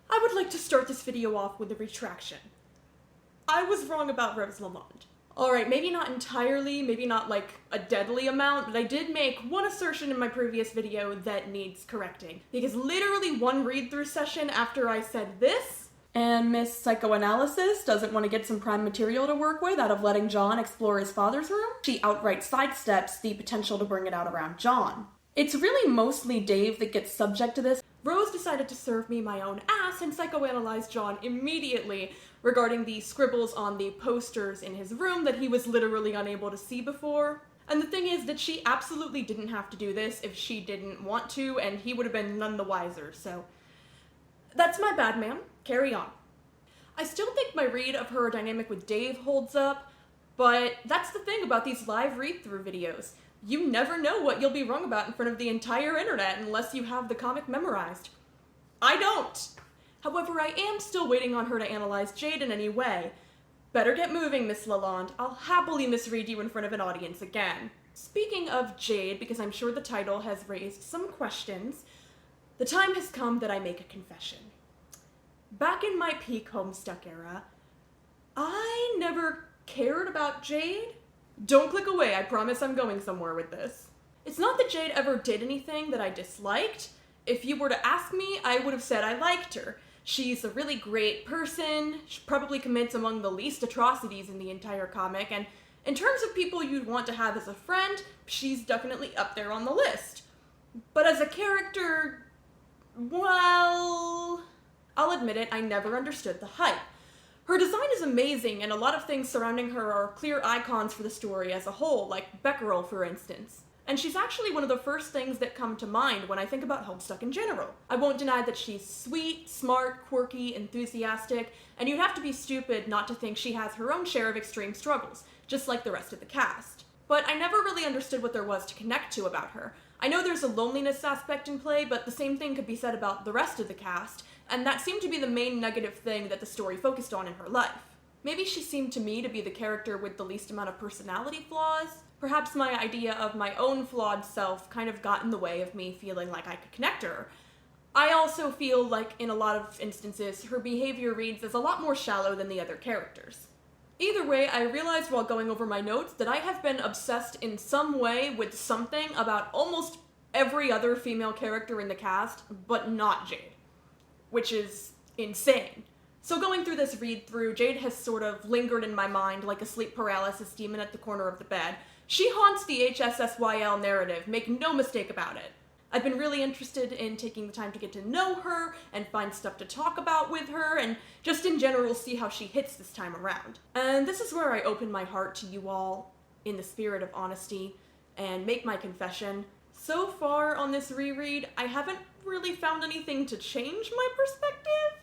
I would like to start this video off with a retraction. I was wrong about Rose Lalonde. Alright, maybe not entirely, maybe not like a deadly amount, but I did make one assertion in my previous video that needs correcting. Because literally one read-through session after I said this, and Miss Psychoanalysis doesn't want to get some prime material to work with out of letting John explore his father's room, she outright sidesteps the potential to bring it out around John. It's really mostly Dave that gets subject to this. Rose decided to serve me my own ass and psychoanalyze John immediately regarding the scribbles on the posters in his room that he was literally unable to see before. And the thing is that she absolutely didn't have to do this if she didn't want to, and he would have been none the wiser, so that's my bad, ma'am. Carry on. I still think my read of her dynamic with Dave holds up, but that's the thing about these live read-through videos. You never know what you'll be wrong about in front of the entire internet unless you have the comic memorized. I don't! However, I am still waiting on her to analyze Jade in any way. Better get moving, Miss Lalonde. I'll happily misread you in front of an audience again. Speaking of Jade, because I'm sure the title has raised some questions, the time has come that I make a confession. Back in my peak Homestuck era, I never cared about Jade. Don't click away, I promise I'm going somewhere with this. It's not that Jade ever did anything that I disliked. If you were to ask me, I would have said I liked her. She's a really great person, she probably commits among the least atrocities in the entire comic, and in terms of people you'd want to have as a friend, she's definitely up there on the list. But as a character, well, I'll admit it, I never understood the hype. Her design is amazing, and a lot of things surrounding her are clear icons for the story as a whole, like Becquerel, for instance. And she's actually one of the first things that come to mind when I think about Homestuck in general. I won't deny that she's sweet, smart, quirky, enthusiastic, and you'd have to be stupid not to think she has her own share of extreme struggles, just like the rest of the cast. But I never really understood what there was to connect to about her. I know there's a loneliness aspect in play, but the same thing could be said about the rest of the cast, and that seemed to be the main negative thing that the story focused on in her life. Maybe she seemed to me to be the character with the least amount of personality flaws. Perhaps my idea of my own flawed self kind of got in the way of me feeling like I could connect to her. I also feel like in a lot of instances, her behavior reads as a lot more shallow than the other characters. Either way, I realized while going over my notes that I have been obsessed in some way with something about almost every other female character in the cast, but not Jade, which is insane. So going through this read-through, Jade has sort of lingered in my mind like a sleep paralysis demon at the corner of the bed. She haunts the HSSYL narrative, make no mistake about it. I've been really interested in taking the time to get to know her and find stuff to talk about with her and just in general see how she hits this time around. And this is where I open my heart to you all in the spirit of honesty and make my confession. So far on this reread, I haven't really found anything to change my perspective.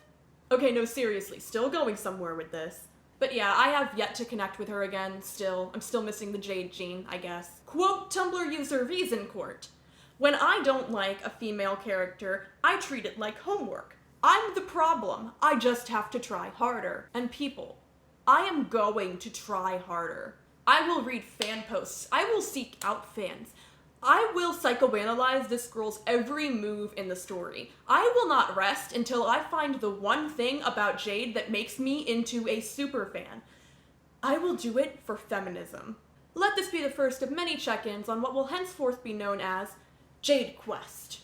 Okay, no, seriously, still going somewhere with this. But yeah, I have yet to connect with her again, still. I'm still missing the Jade gene, I guess. Quote Tumblr user Reasoncourt. When I don't like a female character, I treat it like homework. I'm the problem. I just have to try harder. And people, I am going to try harder. I will read fan posts. I will seek out fans. I will psychoanalyze this girl's every move in the story. I will not rest until I find the one thing about Jade that makes me into a superfan. I will do it for feminism. Let this be the first of many check-ins on what will henceforth be known as JadeQuest.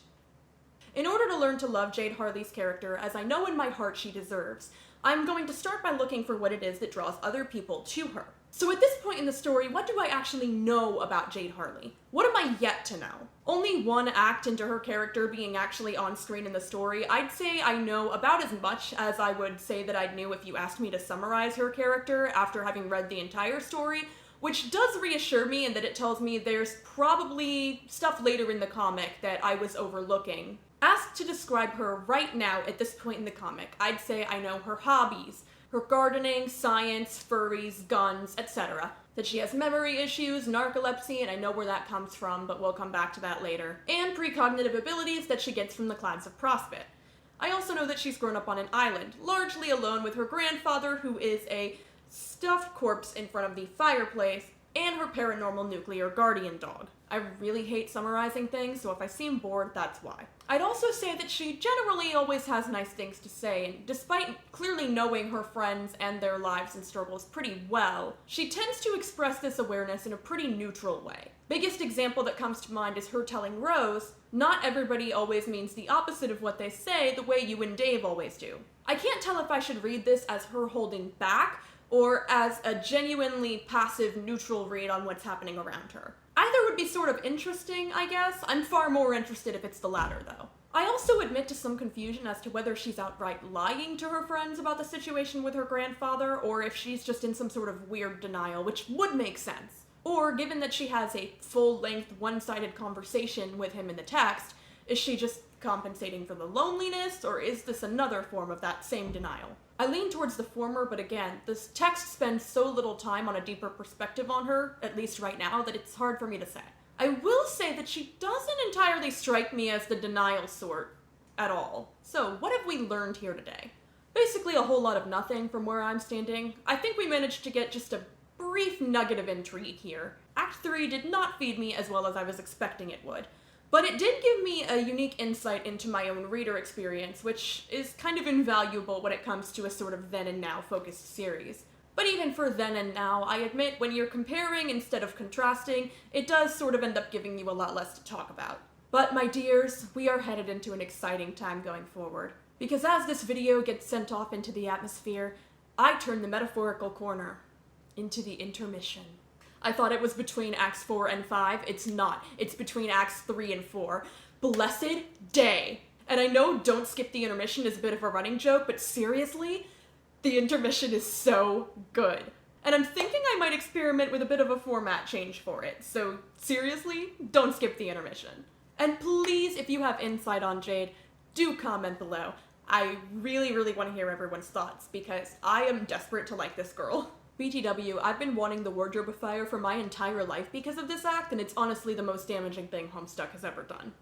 In order to learn to love Jade Harley's character, as I know in my heart she deserves, I'm going to start by looking for what it is that draws other people to her. So at this point in the story, what do I actually know about Jade Harley? What am I yet to know? Only one act into her character being actually on screen in the story, I'd say I know about as much as I would say that I knew if you asked me to summarize her character after having read the entire story, which does reassure me in that it tells me there's probably stuff later in the comic that I was overlooking. Asked to describe her right now at this point in the comic, I'd say I know her hobbies, her gardening, science, furries, guns, etc. That she has memory issues, narcolepsy, and I know where that comes from, but we'll come back to that later, and precognitive abilities that she gets from the Clouds of Prospect. I also know that she's grown up on an island, largely alone with her grandfather, who is a stuffed corpse in front of the fireplace, and her paranormal nuclear guardian dog. I really hate summarizing things, so if I seem bored, that's why. I'd also say that she generally always has nice things to say, and despite clearly knowing her friends and their lives and struggles pretty well, she tends to express this awareness in a pretty neutral way. Biggest example that comes to mind is her telling Rose, "Not everybody always means the opposite of what they say the way you and Dave always do." I can't tell if I should read this as her holding back, or as a genuinely passive, neutral read on what's happening around her. Either would be sort of interesting, I guess. I'm far more interested if it's the latter, though. I also admit to some confusion as to whether she's outright lying to her friends about the situation with her grandfather, or if she's just in some sort of weird denial, which would make sense. Or, given that she has a full-length, one-sided conversation with him in the text, is she just compensating for the loneliness, or is this another form of that same denial? I lean towards the former, but again, this text spends so little time on a deeper perspective on her, at least right now, that it's hard for me to say. I will say that she doesn't entirely strike me as the denial sort at all. So, what have we learned here today? Basically a whole lot of nothing from where I'm standing. I think we managed to get just a brief nugget of intrigue here. Act 3 did not feed me as well as I was expecting it would. But it did give me a unique insight into my own reader experience, which is kind of invaluable when it comes to a sort of then and now focused series. But even for then and now, I admit when you're comparing instead of contrasting, it does sort of end up giving you a lot less to talk about. But my dears, we are headed into an exciting time going forward. Because as this video gets sent off into the atmosphere, I turn the metaphorical corner into the intermission. I thought it was between Acts 4 and 5. It's not. It's between Acts 3 and 4. Blessed day. And I know don't skip the intermission is a bit of a running joke, but seriously, the intermission is so good. And I'm thinking I might experiment with a bit of a format change for it. So seriously, don't skip the intermission. And please, if you have insight on Jade, do comment below. I really, really want to hear everyone's thoughts because I am desperate to like this girl. BTW, I've been wanting the wardrobe fire for my entire life because of this act, and it's honestly the most damaging thing Homestuck has ever done.